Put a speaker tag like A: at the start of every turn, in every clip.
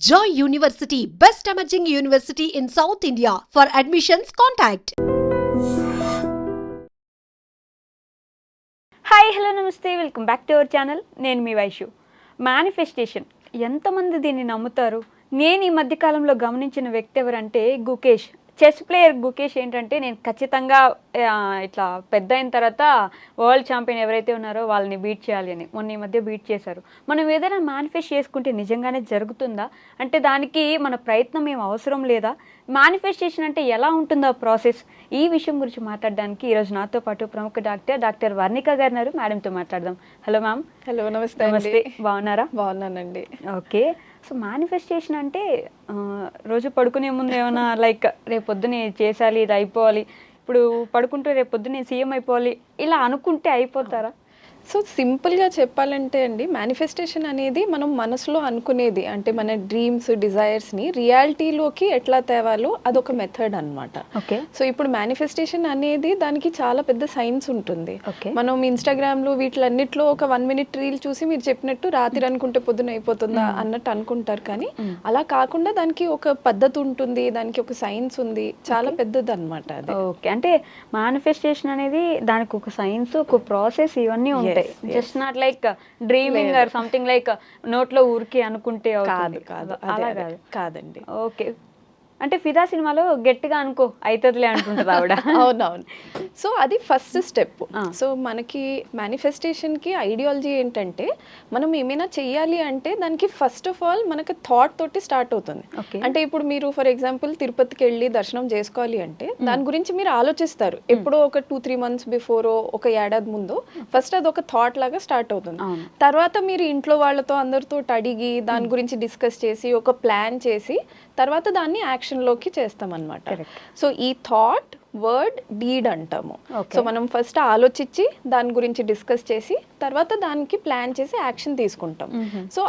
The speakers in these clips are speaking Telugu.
A: Joy University, best emerging university in South India. For admissions, contact.
B: Hi hello నమస్తే welcome back to our channel. నేను మీ వైషు. మేనిఫెస్టేషన్ ఎంతమంది దీన్ని నమ్ముతారు? నేను ఈ మధ్యకాలంలో గమనించిన వ్యక్తి ఎవరంటే గుకేష్. చెస్ ప్లేయర్ గుకేష్ ఏంటంటే నేను ఖచ్చితంగా ఇట్లా పెద్ద అయిన తర్వాత వరల్డ్ ఛాంపియన్ ఎవరైతే ఉన్నారో వాళ్ళని బీట్ చేయాలి అని మొన్న ఈ మధ్య బీట్ చేశారు. మనం ఏదైనా మేనిఫెస్ట్ చేసుకుంటే నిజంగానే జరుగుతుందా? అంటే దానికి మన ప్రయత్నం ఏం అవసరం లేదా? మేనిఫెస్టేషన్ అంటే ఎలా ఉంటుందో ఆ ప్రాసెస్, ఈ విషయం గురించి మాట్లాడడానికి ఈరోజు నాతో పాటు ప్రముఖ డాక్టర్ వర్ణిక గారు ఉన్నారు. మేడంతో మాట్లాడదాం. Hello ma'am.
C: హలో, నమస్తే.
B: నమస్తే, బాగున్నారా?
C: బాగున్నానండి.
B: ఓకే, సో మేనిఫెస్టేషన్ అంటే రోజు పడుకునే ముందు ఏమైనా లైక్ రేపు పొద్దున చేసాలి, ఇది అయిపోవాలి, ఇప్పుడు పడుకుంటూ రేపు పొద్దున సీఎం అయిపోవాలి ఇలా అనుకుంటే అయిపోతారా?
C: సో సింపుల్గా చెప్పాలంటే అండి, మేనిఫెస్టేషన్ అనేది మనం మనసులో అనుకునేది, అంటే మన డ్రీమ్స్ డిజైర్స్ని రియాలిటీలోకి ఎట్లా తేవాలో అదొక మెథడ్ అనమాట.
B: ఓకే,
C: సో ఇప్పుడు మేనిఫెస్టేషన్ అనేది దానికి చాలా పెద్ద సైన్స్ ఉంటుంది.
B: ఓకే,
C: మనం ఇన్స్టాగ్రామ్లో వీటిలన్నిట్లో ఒక 1 minute రీల్ చూసి మీరు చెప్పినట్టు రాత్రి అనుకుంటే పొద్దున అయిపోతుందా అన్నట్టు అనుకుంటారు. కానీ అలా కాకుండా దానికి ఒక పద్ధతి ఉంటుంది, దానికి ఒక సైన్స్ ఉంది, చాలా పెద్దది అనమాట అది.
B: ఓకే, అంటే మేనిఫెస్టేషన్ అనేది దానికి ఒక సైన్స్, ఒక ప్రాసెస్, ఇవన్నీ ఉంటాయి. Just not like dreaming or something like నోట్లో ఊరికి అనుకుంటే
C: కాదండి.
B: ఓకే, అంటే ఫిదా సినిమాలో గట్టిగా అనుకో అవుతుందిలే అంటుంటుంది ఆవిడ.
C: అవునవును. సో అది ఫస్ట్ స్టెప్. సో మనకి మేనిఫెస్టేషన్కి ఐడియాలజీ ఏంటంటే, మనం ఏమైనా చెయ్యాలి అంటే దానికి ఫస్ట్ ఆఫ్ ఆల్ మనకి థాట్ తోటి స్టార్ట్ అవుతుంది. అంటే ఇప్పుడు మీరు ఫర్ ఎగ్జాంపుల్ తిరుపతికి వెళ్ళి దర్శనం చేసుకోవాలి అంటే దాని గురించి మీరు ఆలోచిస్తారు. ఎప్పుడో ఒక 2-3 months బిఫోరో, ఒక ఏడాది ముందు ఫస్ట్ అది ఒక థాట్ లాగా స్టార్ట్ అవుతుంది. తర్వాత మీరు ఇంట్లో వాళ్ళతో అందరితో అడిగి దాని గురించి డిస్కస్ చేసి ఒక ప్లాన్ చేసి తర్వాత దాన్ని యాక్షన్లోకి చేస్తాం అన్నమాట. సో ఈ థాట్, వర్డ్, డీడ్ అంటాము. సో మనం ఫస్ట్ ఆలోచించి దాని గురించి డిస్కస్ చేసి తర్వాత దానికి ప్లాన్ చేసి యాక్షన్ తీసుకుంటాం. సో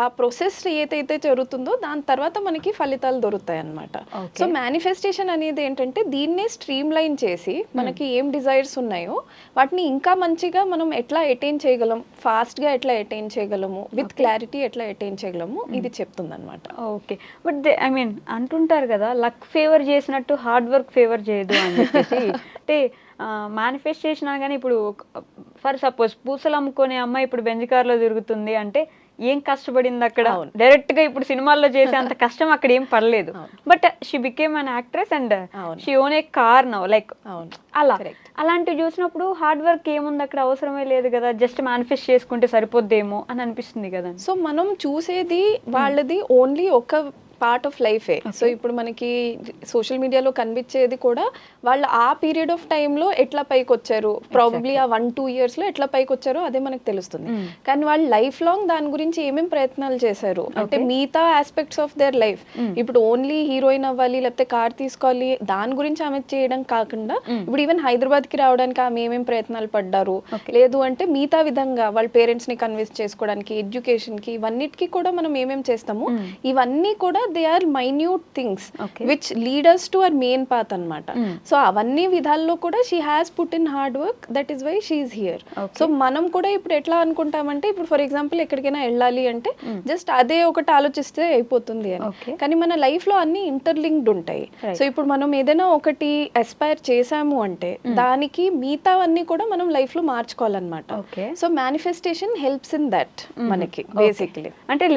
C: ఆ ప్రాసెస్ ఏదైతే జరుగుతుందో దాని తర్వాత మనకి ఫలితాలు దొరుకుతాయి అన్నమాట. సో మేనిఫెస్టేషన్ అనేది ఏంటంటే దీన్నే స్ట్రీమ్ లైన్ చేసి మనకి ఏం డిజైర్స్ ఉన్నాయో వాటిని ఇంకా మంచిగా మనం ఎట్లా అటైన్ చేయగలం, ఫాస్ట్గా ఎట్లా అటైన్ చేయగలము, విత్ క్లారిటీ ఎట్లా అటైన్ చేయగలము, ఇది చెప్తుంది అనమాట.
B: ఓకే, బట్ ఐ మీన్ అంటుంటారు కదా, లక్ ఫేవర్ చేసినట్టు హార్డ్ వర్క్ ఫేవర్ చేయదు అని చెప్పేసి. అంటే మేనిఫెస్టేషన్ అనగానే ఇప్పుడు ఫర్ సపోజ్ పూసలు అమ్ముకునే అమ్మాయి ఇప్పుడు బెంజ్ కార్లో తిరుగుతుంది అంటే ఏం కష్టపడింది అక్కడ? డైరెక్ట్ గా ఇప్పుడు సినిమాల్లో చేసే అంత కష్టం అక్కడ ఏం పడలేదు. But she became an actress and she own A car now, like అలా. అలాంటివి చూసినప్పుడు హార్డ్ వర్క్ ఏముంది అక్కడ, అవసరమే లేదు కదా, జస్ట్ మేనిఫెస్ట్ చేసుకుంటే సరిపోద్దేమో అని అనిపిస్తుంది కదా.
C: సో మనం చూసేది వాళ్ళది ఓన్లీ ఒక పార్ట్ ఆఫ్ లైఫే. సో ఇప్పుడు మనకి సోషల్ మీడియాలో కనిపించేది కూడా వాళ్ళు ఆ పీరియడ్ ఆఫ్ టైంలో ఎట్లా పైకి వచ్చారు, ప్రాబబ్లీ ఆ 1-2 yearsలో ఎట్లా పైకి వచ్చారో అదే మనకు తెలుస్తుంది. కానీ వాళ్ళు లైఫ్ లాంగ్ దాని గురించి ఏమేమి ప్రయత్నాలు చేశారు అంటే మిగతా ఆస్పెక్ట్స్ ఆఫ్ దేర్ లైఫ్, ఇప్పుడు ఓన్లీ హీరోయిన్ అవ్వాలి లేకపోతే కార్ తీసుకోవాలి దాని గురించి ఆమె చేయడం కాకుండా ఇప్పుడు ఈవెన్ హైదరాబాద్కి రావడానికి ఆమె ఏమేమి ప్రయత్నాలు పడ్డారు, లేదు అంటే మిగతా విధంగా వాళ్ళ పేరెంట్స్ని కన్విన్స్ చేసుకోవడానికి, ఎడ్యుకేషన్కి, ఇవన్నిటికీ కూడా మనం ఏమేమి చేస్తాము, ఇవన్నీ కూడా they are minute things which lead us to our main path అన్నమాట. సో అవన్నీ విధాల్లో కూడా she has put in hard work, that is why she is here. So మనం కూడా ఇప్పుడు ఎట్లా అనుకుంటామంటే, ఇప్పుడు ఫర్ ఎగ్జాంపుల్ ఎక్కడికైనా వెళ్ళాలి అంటే జస్ట్ అదే ఒకటి ఆలోచిస్తే అయిపోతుంది అని. కానీ మన లైఫ్ లో అన్ని ఇంటర్లింక్డ్ ఉంటాయి. సో ఇప్పుడు మనం ఏదైనా ఒకటి అస్పైర్ చేసాము అంటే దానికి మిగతావన్నీ కూడా మనం లైఫ్ లో మార్చుకోవాలన్నమాట. So manifestation helps in that మనకి బేసిక్లీ.
B: అంటే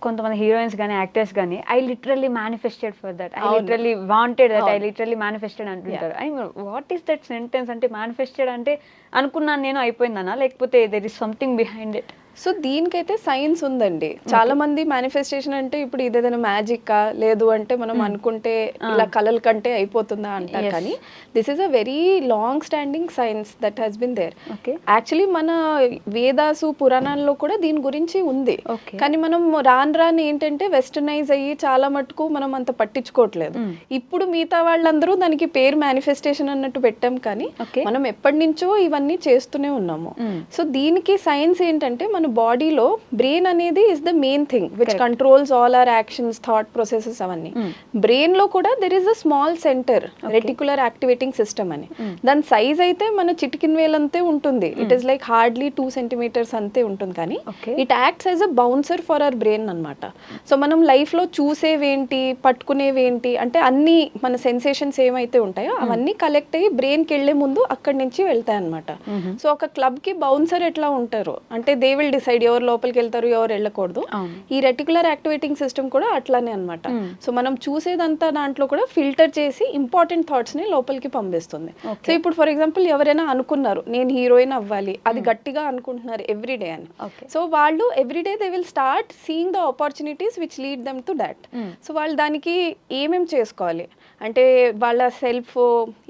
B: కొంతమంది హీరోయిన్స్ కానీ యాక్టర్స్ కానీ I literally manifested for that, I literally wanted that, I literally manifested అంటుంటారు. I what is that sentence? అంటే మేనిఫెస్టెడ్ అంటే అనుకున్నాను నేను అయిపోయిందనా, లేకపోతే there is something behind it?
C: So దీనికైతే సైన్స్ ఉందండి. చాలా మంది మేనిఫెస్టేషన్ అంటే ఇప్పుడు ఇదేదైనా మ్యాజిక్కా, లేదు అంటే మనం అనుకుంటే ఇలా కలల కంటే అయిపోతుందా అంటారు. కానీ this is a very long standing science that has been there. Actually మన వేదాసు పురాణాల్లో కూడా దీని గురించి ఉంది. కానీ మనం రాను ఏంటంటే వెస్టర్నైజ్ అయ్యి చాలా మటుకు మనం అంత పట్టించుకోవట్లేదు. ఇప్పుడు మిగతా వాళ్ళందరూ దానికి పేరు మేనిఫెస్టేషన్ అన్నట్టు పెట్టాం, కానీ మనం ఎప్పటి నుంచో ఇవన్నీ చేస్తూనే ఉన్నాము. సో దీనికి సైన్స్ ఏంటంటే మన బాడీలో బ్రెయిన్ అనేది is the main thing which controls all our actions, thought processes అవన్నీ. బ్రెయిన్ లో కూడా there is a small centre, reticular activating system అని. దాని సైజ్ అయితే మన చిటికిన వేలంతే ఉంటుంది. It is like hardly 2 centimetres అంతే ఉంటుంది. కానీ it acts as a bouncer for our brain అనమాట. సో మనం లైఫ్ లో చూసేవేంటి, పట్టుకునేవేంటి అంటే అన్ని మన సెన్సేషన్స్ ఏమైతే ఉంటాయో అవన్నీ కలెక్ట్ అయ్యి బ్రెయిన్ కి వెళ్లే ముందు అక్కడి నుంచి వెళ్తాయి అనమాట. సో ఒక క్లబ్ కి బౌన్సర్ ఎట్లా ఉంటారు అంటే దే విల్ డిసైడ్ ఎవరు లోపలికి వెళ్తారు, ఎవరు వెళ్ళకూడదు. ఈ రెటిక్యులర్ యాక్టివేటింగ్ సిస్టమ్ కూడా అట్లానే అనమాట. సో మనం చూసేదంతా దాంట్లో కూడా ఫిల్టర్ చేసి ఇంపార్టెంట్ థాట్స్ ని లోపలికి పంపిస్తుంది. సో ఇప్పుడు ఫర్ ఎగ్జాంపుల్ ఎవరైనా అనుకున్నారు నేను హీరోయిన్ అవ్వాలి, అది గట్టిగా అనుకుంటున్నారు ఎవ్రీడే అని. సో వాళ్ళు everyday they will start seeing the opportunities which lead them to that. So వాళ్ళు దానికి ఏమేమి చేసుకోవాలి అంటే వాళ్ళ సెల్ఫ్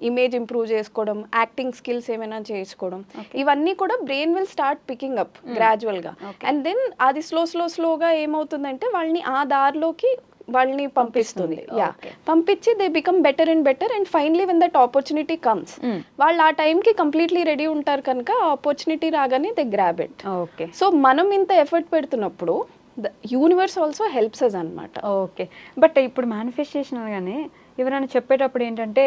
C: ఇమేజ్ ఇంప్రూవ్ చేసుకోవడం, యాక్టింగ్ స్కిల్స్ ఏమైనా చేసుకోవడం, ఇవన్నీ కూడా brain will start picking up gradual గా. అండ్ దెన్ అది స్లోగా ఏమవుతుందంటే వాళ్ళని ఆ దారిలోకి వాళ్ళని పంపిస్తుంది. పంపించి they become better and better and finally when that opportunity comes వాళ్ళు ఆ టైంకి కంప్లీట్లీ రెడీ ఉంటారు కనుక ఆపర్చునిటీ రాగానే దే గ్రాబ్ ఇట్. సో మనం ఇంత ఎఫర్ట్ పెడుతున్నప్పుడు the universe also helps us అనమాట.
B: ఓకే, బట్ ఇప్పుడు మేనిఫెస్టేషన్ అనగానే ఎవరైనా చెప్పేటప్పుడు ఏంటంటే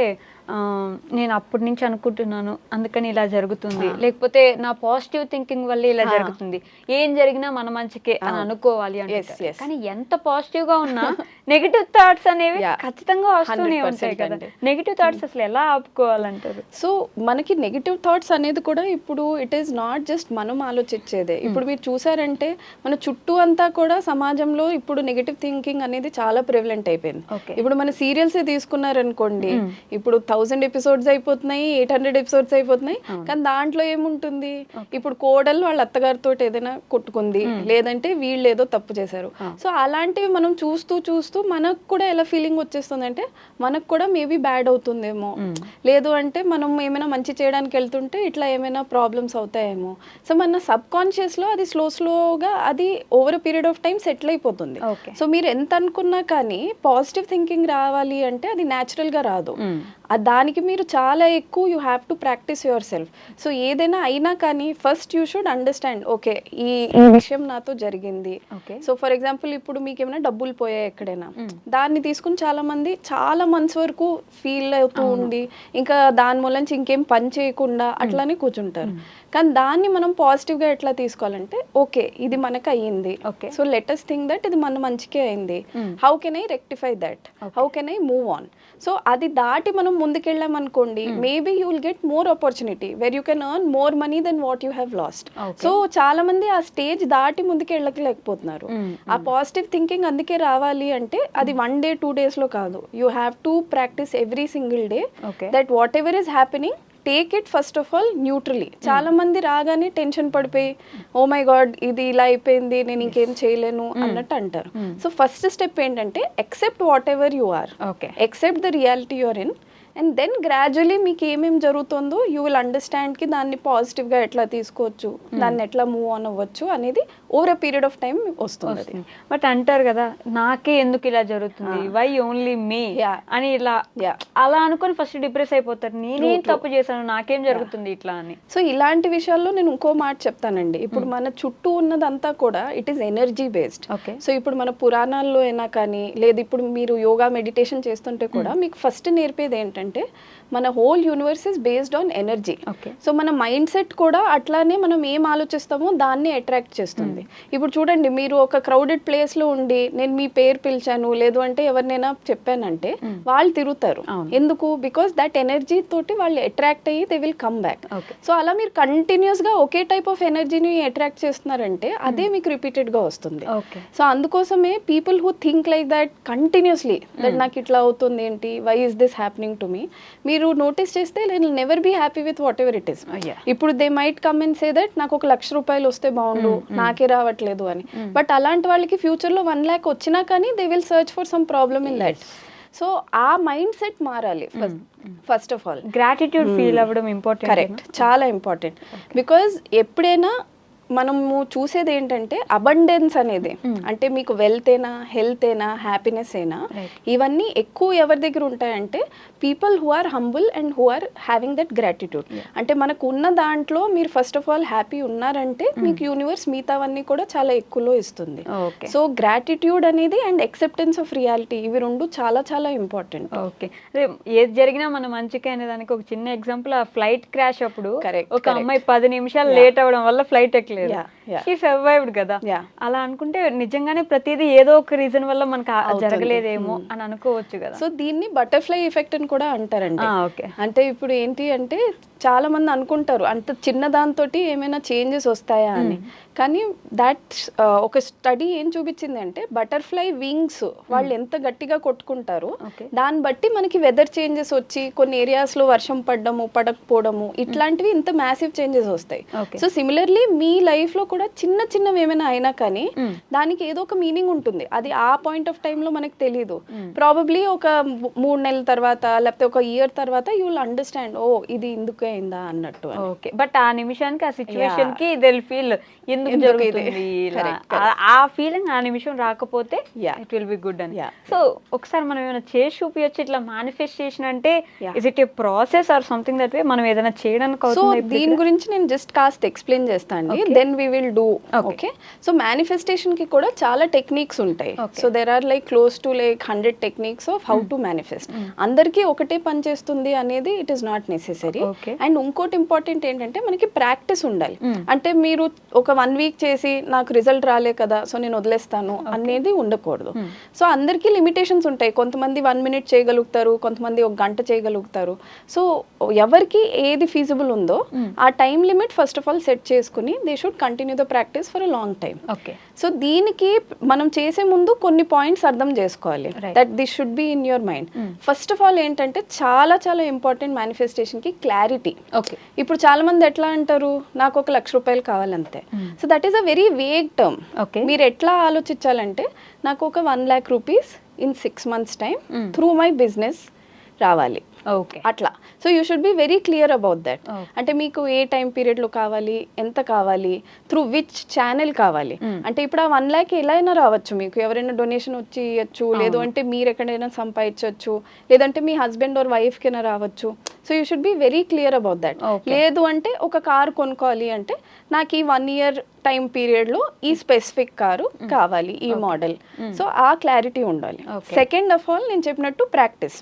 B: నేను అప్పటి నుంచి అనుకుంటున్నాను అందుకని ఇలా జరుగుతుంది, లేకపోతే నా పాజిటివ్ థింకింగ్ వల్ల ఇలా జరుగుతుంది, ఏం జరిగినా మన మంచికే అని అనుకోవాలి అంటే. కానీ ఎంత పాజిటివ్ గా ఉన్నా నెగిటివ్ థాట్స్ అనేవి ఖచ్చితంగా వస్తూనే ఉంటాయి కదా. నెగిటివ్ థాట్స్ అసలు ఎలా ఆపుకోవాలంటారు?
C: సో మనకి నెగిటివ్ థాట్స్ అనేది కూడా ఇప్పుడు ఇట్ ఈస్ నాట్ జస్ట్ మనం ఆలోచించేదే. ఇప్పుడు మీరు చూసారంటే మన చుట్టూ అంతా కూడా సమాజంలో ఇప్పుడు నెగిటివ్ థింకింగ్ అనేది చాలా ప్రివలెంట్ అయిపోయింది. ఇప్పుడు మన సీరియల్స్ తీసుకున్నారనుకోండి, ఇప్పుడు 1000 ఎపిసోడ్స్ అయిపోతున్నాయి, 800 ఎపిసోడ్స్ అయిపోతున్నాయి. కానీ దాంట్లో ఏముంటుంది, ఇప్పుడు కోడలు వాళ్ళ అత్తగారితో ఏదైనా కొట్టుకుంది, లేదంటే వీళ్ళు ఏదో తప్పు చేశారు. సో అలాంటివి మనం చూస్తూ చూస్తూ మనకు కూడా ఎలా ఫీలింగ్ వచ్చేస్తుంది అంటే మనకు కూడా మేబీ బ్యాడ్ అవుతుందేమో, లేదు అంటే మనం ఏమైనా మంచి చేయడానికి వెళ్తుంటే ఇట్లా ఏమైనా ప్రాబ్లమ్స్ అవుతాయేమో. సో మన సబ్ కాన్షియస్ లో అది స్లోగా అది over period of time settle అయిపోతుంది. సో మీరు ఎంత అనుకున్నా కానీ పాజిటివ్ థింకింగ్ రావాలి అంటే అది న్యాచురల్ గా రాదు. దానికి మీరు చాలా ఎక్కువ you have to practice your self. So ఏదైనా అయినా కానీ first you should understand okay ఈ విషయం నాతో జరిగింది. సో ఫర్ ఎగ్జాంపుల్ ఇప్పుడు మీకు ఏమైనా డబ్బులు పోయాయి ఎక్కడైనా, దాన్ని తీసుకుని చాలా మంది చాలా మంత్స్ వరకు ఫీల్ అవుతూ ఉండి ఇంకా దాని మూలంచి ఇంకేం పని చేయకుండా అట్లానే కూర్చుంటారు. కానీ దాన్ని మనం పాజిటివ్ గా ఎట్లా తీసుకోవాలంటే ఓకే ఇది మనకు అయ్యింది, so let us think that ఇది మన మంచికే అయింది, how can I rectify that, how can I move on. So అది దాటి మనం ముందుకెళ్ళాం అనుకోండి, maybe you will get more opportunity where you can earn more money then what you have lost. So చాలా మంది ఆ స్టేజ్ దాటి ముందుకు వెళ్ళలేకపోతున్నారు. ఆ పాజిటివ్ థింకింగ్ అందుకే రావాలి అంటే అది 1 day 2 days లో కాదు, you have to practice every single day that whatever is happening take it first of all neutrally. చాలా మంది రాగానే టెన్షన్ పడిపోయి ఓ మై గాడ్ ఇది ఇలా అయిపోయింది నేను ఇంకేం చేయలేను అన్నట్టు అంటారు. సో ఫస్ట్ స్టెప్ ఏంటంటే accept whatever you are, accept the reality you are in, and then gradually మీకు ఏమేమి జరుగుతుందో యూ విల్ అండర్స్టాండ్ కి దాన్ని పాజిటివ్ గా ఎట్లా తీసుకోవచ్చు, దాన్ని ఎట్లా మూవ్ ఆన్ అవ్వచ్చు అనేది over a period of time వస్తుంది.
B: బట్ అంటారు కదా నాకే ఎందుకు ఇలా జరుగుతుంది, వై ఓన్లీ మీ అని ఇలా అలా అనుకొని ఫస్ట్ డిప్రెస్ అయిపోతారు, నేనేం తప్పు చేశాను నాకేం జరుగుతుంది ఇట్లా అని.
C: సో ఇలాంటి విషయాల్లో నేను ఇంకో మాట చెప్తానండి. ఇప్పుడు మన చుట్టూ ఉన్నదంతా కూడా it is energy based. So ఇప్పుడు మన పురాణాల్లో అయినా కానీ లేదు ఇప్పుడు మీరు యోగా మెడిటేషన్ చేస్తుంటే కూడా మీకు ఫస్ట్ నేర్పేది ఏంటంటే మన whole universe is based on energy. So మన మైండ్ సెట్ కూడా అట్లానే మనం ఏం ఆలోచిస్తామో దాన్ని అట్రాక్ట్ చేస్తుంది. ఇప్పుడు చూడండి మీరు ఒక క్రౌడెడ్ ప్లేస్ లో ఉండి నేను మీ పేరు పిలిచాను లేదు అంటే ఎవరినైనా చెప్పానంటే వాళ్ళు తిరుగుతారు. ఎందుకు? బికాస్ దట్ ఎనర్జీ తోటి వాళ్ళు అట్రాక్ట్ అయ్యి they will come back. So అలా మీరు కంటిన్యూస్ గా ఒకే టైప్ ఆఫ్ ఎనర్జీని అట్రాక్ట్ చేస్తున్నారంటే అదే మీకు రిపీటెడ్ గా వస్తుంది. సో అందుకోసమే people who think like that continuously that నాకు ఇట్లా అవుతుంది ఏంటి, why is this happening to me, మీరు నోటీస్ చేస్తే నేను never be happy with whatever it is. ఇప్పుడు they might come and say that నాకు 1 లక్ష రూపాయలు వస్తే బాగుండు నాకే రావట్లేదు అని. బట్ అలాంటి వాళ్ళకి ఫ్యూచర్ లో 1 lakh వచ్చినా కానీ they will search for some problem in that. So ఆ మైండ్ సెట్ మారాలి first of all.
B: Gratitude feel అవ్వడం ఇంపార్టెంట్.
C: కరెక్ట్, చాలా ఇంపార్టెంట్. బికాజ్ ఎప్పుడైనా మనము చూసేది ఏంటంటే అబండెన్స్ అనేది, అంటే మీకు వెల్త్ అయినా హెల్త్ అయినా హ్యాపీనెస్ అయినా ఇవన్నీ ఎక్కువ ఎవరి దగ్గర ఉంటాయంటే people who are humble and who are having that gratitude. అంటే మనకు ఉన్న దాంట్లో మీరు ఫస్ట్ ఆఫ్ ఆల్ హ్యాపీ ఉన్నారంటే మీకు యూనివర్స్ మిగతావన్నీ కూడా చాలా ఎక్కువలో ఇస్తుంది. సో గ్రాటిట్యూడ్ అనేది అండ్ యాక్సెప్టెన్స్ ఆఫ్ రియాలిటీ, ఇవి రెండు చాలా చాలా ఇంపార్టెంట్.
B: ఓకే, ఏది జరిగినా మన మంచిగా అనే దానికి ఒక చిన్న ఎగ్జాంపుల్, ఆ ఫ్లైట్ క్రాష్ అప్పుడు ఒక అమ్మాయి 10 నిమిషాలు లేట్ అవ్వడం వల్ల ఫ్లైట్ ఎక్కలేదు, షీ సర్వైవ్డ్ కదా. అలా అనుకుంటే నిజంగానే ప్రతిదీ ఏదో ఒక రీజన్ వల్ల మనకు జరగలేదేమో అని అనుకోవచ్చు కదా.
C: సో దీన్ని బటర్ఫ్లై ఎఫెక్ట్ అని కూడా అంటారండి. అంటే ఇప్పుడు ఏంటి అంటే చాలా మంది అనుకుంటారు అంత చిన్న దాంతో ఏమైనా చేంజెస్ వస్తాయా అని, కానీ దాట్ ఒక స్టడీ ఏం చూపించింది అంటే బటర్ఫ్లై వింగ్స్ వాళ్ళు ఎంత గట్టిగా కొట్టుకుంటారు దాన్ని బట్టి మనకి వెదర్ చేంజెస్ వచ్చి కొన్ని ఏరియాస్ లో వర్షం పడడము పడకపోవడము ఇట్లాంటివి ఇంత మ్యాసివ్ చేంజెస్ వస్తాయి. సో సిమిలర్లీ మీ లైఫ్ లో కూడా చిన్న చిన్నవి ఏమైనా అయినా కానీ దానికి ఏదో ఒక మీనింగ్ ఉంటుంది, అది ఆ పాయింట్ ఆఫ్ టైమ్ లో మనకు తెలియదు. ప్రాబబ్లీ ఒక 3 నెలల తర్వాత లేకపోతే ఒక ఇయర్ తర్వాత యూ విల్ అండర్స్టాండ్, ఓ ఇది ఇందుకు అయిందా అన్నట్టు.
B: ఓకే, బట్ ఆ నిమిషానికి ఆ సిచ్యువేషన్ కి దే విల్ ఫీల్ ఎందుకు జరుగుతుంది ఆ ఫీలింగ్ ఆ నిమిషం రాకపోతే ఇట్ విల్ బి గుడ్ అని. సో ఒకసారి మనం ఏమైనా చేసి చూపించచ్చు ఇట్లా మేనిఫెస్టేషన్ అంటే, is it A process or something that way మనం ఏదైనా చేయడానికి?
C: సో దీని గురించి నేను జస్ట్ కాస్త ఎక్స్ప్లెయిన్ చేస్తాను, then we will do. Okay, so manifestation కి కూడా చాలా టెక్నిక్స్ ఉంటాయి. So there are like close to like 100 techniques of how to manifest. అందరికీ ఒకటే పని చేస్తుంది అనేది it is not necessary. And ఇంకోటి ఇంపార్టెంట్ ఏంటంటే మనకి ప్రాక్టీస్ ఉండాలి. అంటే మీరు ఒక 1 వీక్ చేసి నాకు రిజల్ట్ రాలే కదా సో నేను వదిలేస్తాను అనేది ఉండకూడదు. సో అందరికీ లిమిటేషన్స్ ఉంటాయి, కొంతమంది 1 మినిట్ చేయగలుగుతారు, కొంతమంది 1 గంట చేయగలుగుతారు. సో ఎవరికి ఏది ఫీజిబుల్ ఉందో ఆ time limit first of all సెట్ చేసుకుని they should continue the practice for a long time. So దీనికి మనం చేసే ముందు కొన్ని పాయింట్స్ అర్థం చేసుకోవాలి, that this should be in your mind. First of all ఏంటంటే చాలా చాలా ఇంపార్టెంట్ మేనిఫెస్టేషన్ కి క్లారిటీ. ఇప్పుడు చాలా మంది ఎట్లా అంటారు, నాకు 1 లక్ష రూపాయలు కావాలంతే. So that is a very vague term. మీరు ఎట్లా ఆలోచించాలంటే నాకు ఒక 1 lakh rupees in 6 months time through my business రావాలి, అట్లా. So you should be very clear about that. అంటే మీకు ఏ టైం పీరియడ్ లో కావాలి, ఎంత కావాలి, త్రూ విచ్ ఛానల్ కావాలి. అంటే ఇప్పుడు ఆ 1 lakh ఎలా అయినా రావచ్చు, మీకు ఎవరైనా డొనేషన్ వచ్చి ఇవ్వచ్చు, లేదు అంటే మీరు ఎక్కడైనా సంపాదించవచ్చు, లేదంటే మీ హస్బెండ్ ఆర్ వైఫ్ కైనా రావచ్చు. So you should be very clear about that. లేదు అంటే ఒక కారు కొనుక్కోవాలి అంటే నాకు ఈ 1 year టైం పీరియడ్ లో ఈ స్పెసిఫిక్ కారు కావాలి, ఈ మోడల్. సో ఆ క్లారిటీ ఉండాలి. సెకండ్ ఆఫ్ ఆల్ నేను చెప్పినట్టు ప్రాక్టీస్.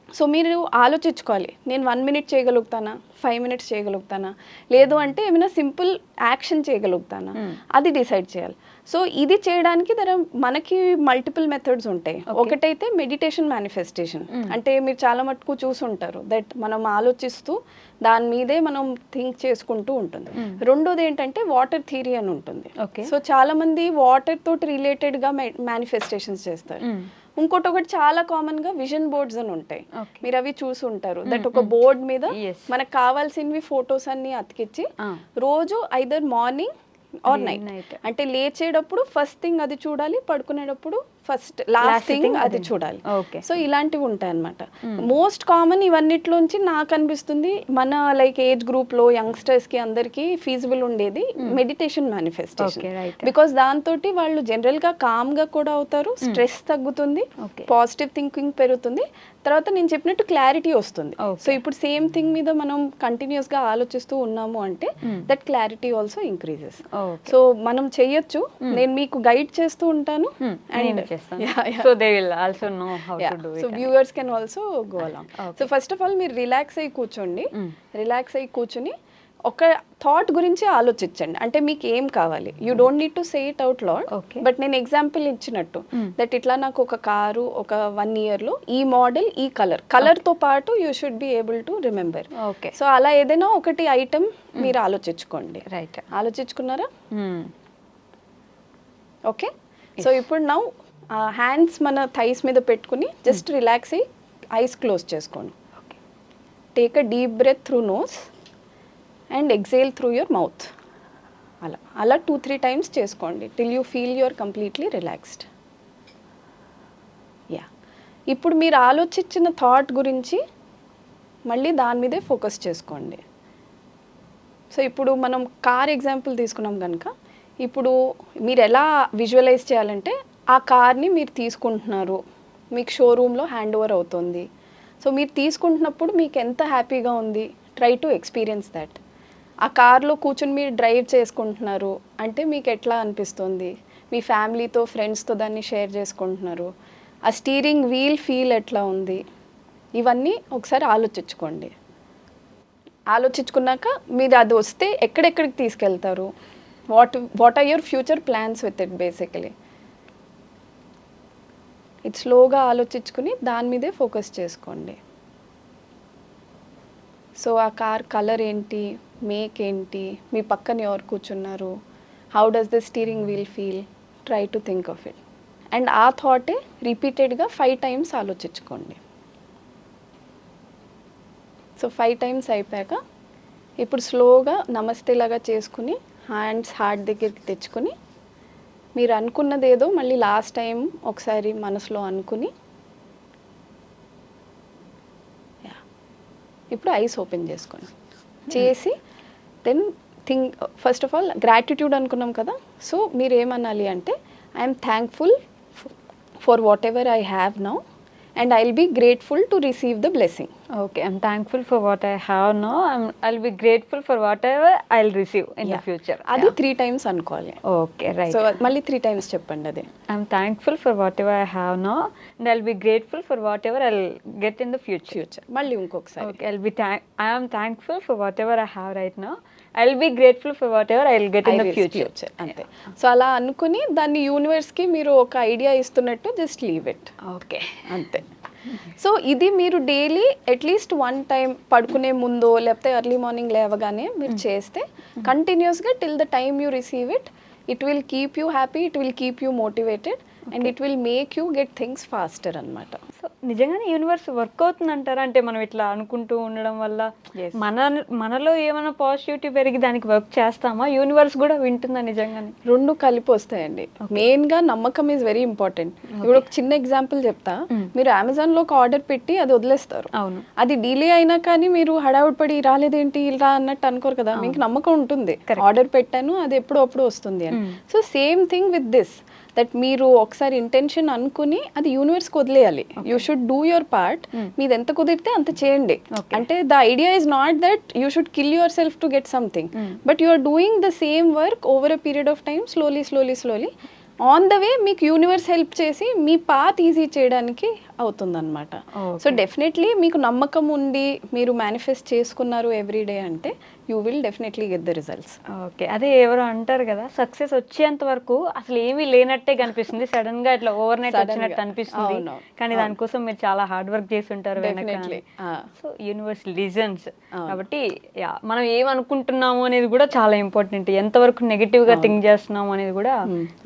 C: సో మీరు ఆలోచించుకోవాలి, నేను 1 minute చేయగలుగుతానా, 5 minutes చేయగలుగుతానా, లేదు అంటే ఏమైనా సింపుల్ యాక్షన్ చేయగలుగుతానా, అది డిసైడ్ చేయాలి. సో ఇది చేయడానికి మనకి మల్టిపుల్ మెథడ్స్ ఉంటాయి. ఒకటైతే మెడిటేషన్ మేనిఫెస్టేషన్, అంటే మీరు చాలా మటుకు చూసుంటారు దట్ మనం ఆలోచిస్తూ దాని మీదే మనం థింక్ చేసుకుంటూ ఉంటుంది. రెండోది ఏంటంటే వాటర్ థియరీ అని ఉంటుంది. సో చాలా మంది వాటర్ తోటి రిలేటెడ్ గా మేనిఫెస్టేషన్స్ చేస్తారు. ఇంకోటి చాలా కామన్ గా విజన్ బోర్డ్స్ అని ఉంటాయి, మీరు అవి చూసి ఉంటారు. దట్ ఒక బోర్డ్ మీద మనకు కావాల్సినవి ఫొటోస్ అన్ని అతికిచ్చి రోజు ఐదర్ మార్నింగ్ ఆర్ నైట్, అంటే లేచేటప్పుడు ఫస్ట్ థింగ్ అది చూడాలి, పడుకునేటప్పుడు లాస్ట్ థింగ్ అది చూడాలి. సో ఇలాంటివి ఉంటాయి అన్నమాట. మోస్ట్ కామన్ ఇవన్నిట్లోంచి నాకు అనిపిస్తుంది మన లైక్ ఏజ్ గ్రూప్ లో యంగ్స్టర్స్ కి అందరికి ఫీజిబుల్ ఉండేది మెడిటేషన్ మేనిఫెస్టేషన్. బికాస్ దాంతో వాళ్ళు జనరల్ గా కామ్ గా కూడా అవుతారు, స్ట్రెస్ తగ్గుతుంది, పాజిటివ్ థింకింగ్ పెరుగుతుంది, తర్వాత నేను చెప్పినట్టు క్లారిటీ వస్తుంది. సో ఇప్పుడు సేమ్ థింగ్ మీద మనం కంటిన్యూస్ గా ఆలోచిస్తూ ఉన్నాము అంటే that clarity also increases. So మనం చెయ్యొచ్చు, నేను మీకు గైడ్ చేస్తూ ఉంటాను. And
B: so they will also know how to do it.
C: So viewers can also go along. So first of all మీరు రిలాక్స్ అయ్యి కూర్చోండి. రిలాక్స్ అయ్యి కూర్చుని ఒక థాట్ గురించి ఆలోచించండి. అంటే మీకు ఏం కావాలి, you don't need to say it out loud, but నేను ఎగ్జాంపుల్ ఇచ్చినట్టు దట్ ఇట్లా నాకు ఒక కారు ఒక 1 year లో ఈ మోడల్, ఈ కలర్ తో పాటు you should be able to remember. So అలా ఏదైనా ఒకటి ఐటమ్ మీరు ఆలోచించుకోండి. రైట్, ఆలోచించుకున్నారా? ఓకే. సో ఇప్పుడు నౌ హ్యాండ్స్ మన థైస్ మీద పెట్టుకుని జస్ట్ రిలాక్స్ అయ్యి ఐస్ క్లోజ్ చేసుకోండి. Take a deep breath through nose and exhale through your mouth. అలా 2-3 times చేసుకోండి till you feel you're completely relaxed. Yeah, ఇప్పుడు మీరు ఆలోచించిన థాట్ గురించి మళ్ళీ దాని మీదే ఫోకస్ చేసుకోండి. సో ఇప్పుడు మనం కార్ ఎగ్జాంపుల్ తీసుకున్నాం కనుక ఇప్పుడు మీరు ఎలా విజువలైజ్ చేయాలంటే ఆ కార్ని మీరు తీసుకుంటున్నారు, మీకు షోరూంలో హ్యాండ్ ఓవర్ అవుతుంది. సో మీరు తీసుకుంటున్నప్పుడు మీకు ఎంత హ్యాపీగా ఉంది, ట్రై టు ఎక్స్పీరియన్స్ దట్. ఆ కార్లో కూర్చొని మీరు డ్రైవ్ చేసుకుంటున్నారు అంటే మీకు ఎట్లా అనిపిస్తుంది, మీ ఫ్యామిలీతో ఫ్రెండ్స్తో దాన్ని షేర్ చేసుకుంటున్నారు, ఆ స్టీరింగ్ వీల్ ఫీల్ ఎట్లా ఉంది, ఇవన్నీ ఒకసారి ఆలోచించుకోండి. ఆలోచించుకున్నాక మీరు అది వస్తే ఎక్కడెక్కడికి తీసుకెళ్తారు, what are your future plans with it. Basically ఇది స్లోగా ఆలోచించుకుని దాని మీదే ఫోకస్ చేసుకోండి. సో ఆ కార్ కలర్ ఏంటి, మేక్ ఏంటి, మీ పక్కన ఎవరు కూర్చున్నారు, how does the steering wheel feel, try to think of it. And ఆ థాటే రిపీటెడ్గా 5 times ఆలోచించుకోండి. సో 5 times అయిపోయాక ఇప్పుడు స్లోగా నమస్తే లాగా చేసుకుని హ్యాండ్స్ హార్ట్ దగ్గరికి తెచ్చుకొని మీరు అనుకున్నది ఏదో మళ్ళీ లాస్ట్ టైం ఒకసారి మనసులో అనుకుని ఇప్పుడు ఐస్ ఓపెన్ చేసుకోండి చేసి then think first of all gratitude అనుకున్నాం కదా. సో మీరు ఏమనాలి అంటే I'm thankful for whatever I have now and I will be grateful to receive the blessing.
B: Okay, I'm thankful for what I have now. I'll be grateful for whatever I'll receive in the future.
C: అది 3 times అనుకోవాలి.
B: Okay, right.
C: సో మళ్ళీ 3 times చెప్పండి అది.
B: I'm thankful for whatever I have now, and I'll be grateful for whatever I'll get in the future.
C: మళ్ళీ ఇంకొకసారి.
B: Okay, I am thankful for whatever I have right now. I'll be grateful for whatever I'll get in the future.
C: అంతే. సో అలా అనుకుని దాన్ని యూనివర్స్కి మీరు ఒక ఐడియా ఇస్తున్నట్టు జస్ట్ లీవ్ ఇట్.
B: Okay.
C: అంతే. సో ఇది మీరు డైలీ అట్లీస్ట్ 1 time పడుకునే ముందో లేకపోతే ఎర్లీ మార్నింగ్ లేవగానే మీరు చేస్తే కంటిన్యూస్గా till the time you receive it, it will keep you happy, it will keep you motivated and it will make you get things faster అనమాట.
B: సో నిజంగానే యూనివర్స్ వర్క్ అవుతుంది అంటారా? అంటే మనం ఇట్లా అనుకుంటూ ఉండడం వల్ల మనలో ఏమైనా పాజిటివిటీ పెరిగి దానికి వర్క్ చేస్తామా, యూనివర్స్ కూడా వింటుందా నిజంగానే?
C: 2 కలిపి వస్తాయండి. మెయిన్గా నమ్మకం ఈజ్ వెరీ ఇంపార్టెంట్. ఇప్పుడు ఒక చిన్న ఎగ్జాంపుల్ చెప్తా. మీరు అమెజాన్లో ఒక ఆర్డర్ పెట్టి అది వదిలేస్తారు.
B: అవును.
C: అది డిలే అయినా కానీ మీరు హడావుడి పడి రాలేదేంటి ఇలా అన్నట్టు అనుకోరు కదా. మీకు నమ్మకం ఉంటుంది ఆర్డర్ పెట్టాను అది ఎప్పుడో అప్పుడు వస్తుంది అని. So same thing with this, that మీరు ఒకసారి ఇంటెన్షన్ అనుకుని అది యూనివర్స్కి వదిలేయాలి. You should do your part. మీది ఎంత కుదిరితే అంత చేయండి. అంటే the idea is not that you should kill yourself to get something, but you are doing the same work over a period of time slowly on the way మీకు యూనివర్స్ హెల్ప్ చేసి మీ పాత్ ఈజీ చేయడానికి అవుతుందన్నమాట. సో డెఫినెట్లీ మీకు నమ్మకం ఉండి మీరు మేనిఫెస్ట్ చేసుకున్నారు ఎవ్రీడే అంటే you will definitely get the results.
B: Okay, అదే ఎవరో అంటారు కదా, సక్సెస్ వచ్చేంత వరకు అసలు ఏమీ లేనట్టే కనిపిస్తుంది, సడన్ గా ఇట్లా ఓవర్ నైట్ వచ్చినట్టు అనిపిస్తుంది, కానీ దానికోసం మీరు చాలా హార్డ్ వర్క్ చేసి ఉంటారు. సో యూనివర్స్ లిజన్స్ కాబట్టి మనం ఏమనుకుంటున్నాము అనేది కూడా చాలా ఇంపార్టెంట్. ఎంతవరకు నెగిటివ్ గా థింక్ చేస్తున్నాము అనేది కూడా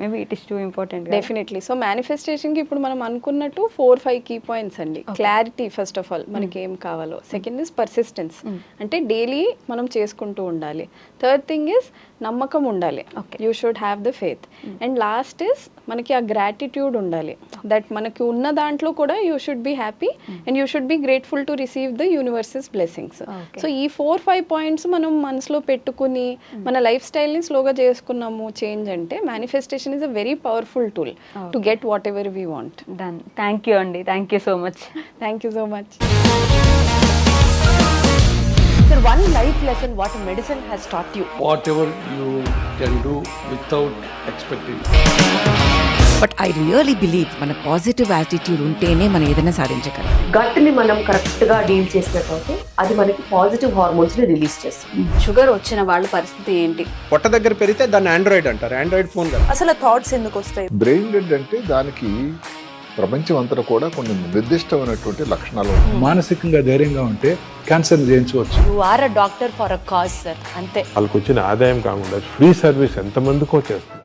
B: maybe it is two important.
C: Definitely. So manifestation కి ఇప్పుడు మనం అనుకున్నట్టు 4-5 కీ పాయింట్స్ అండి. క్లారిటీ ఫస్ట్ ఆఫ్ ఆల్ మనకి ఏం కావాలో. సెకండ్ ఇస్ పర్సిస్టెన్స్, అంటే డైలీ మనం చేసుకుంటూ ఉండాలి. థర్డ్ థింగ్ ఇస్ నమ్మకం ఉండాలి, you should have the faith. And last is మనకి ఆ గ్రాటిట్యూడ్ ఉండాలి, దట్ మనకి ఉన్న దాంట్లో కూడా you should be happy and you should be grateful to receive the universes blessings. So ఈ 4-5 పాయింట్స్ మనం మనసులో పెట్టుకుని మన లైఫ్ స్టైల్ని స్లోగా చేసుకున్నాము చేంజ్ అంటే manifestation is a very powerful tool to get whatever we want.
B: Done. Thank you అండి. Thank you so much.
C: Thank you so much.
D: Sir, one life lesson what medicine has taught you.
E: Whatever you can do without expecting.
F: But I really believe మన పాజిటివ్ యాటిట్యూడ్ ఉంటేనే మనం ఏదైనా సాధించగలం.
D: గట్ని మనం కరెక్ట్గా డీల్ చేసినట్లయితే అది మనకి పాజిటివ్ హార్మోన్స్ని రిలీజ్ చేస్తుంది.
G: షుగర్ వచ్చిన వాళ్ళ పరిస్థితి ఏంటి?
H: పొట్ట దగ్గర పెరిగితే దాన్ని ఆండ్రాయిడ్ అంటారు, ఆండ్రాయిడ్ ఫోన్ కదా.
G: అసలు థాట్స్ ఎందుకు వస్తాయి?
I: బ్రెయిన్ డెడ్ అంటే దానికి ప్రపంచం అంతా కూడా కొన్ని నిర్దిష్టమైనటువంటి లక్షణాలు ఉంటాయి.
J: మానసికంగా ధైర్యంగా ఉంటే క్యాన్సర్ జయించవచ్చు.
D: You are a doctor for a cause sir, అంతే.
K: వాళ్ళకి వచ్చిన ఆదాయం కాకుండా ఫ్రీ సర్వీస్ ఎంతమందికో చేస్తుంది.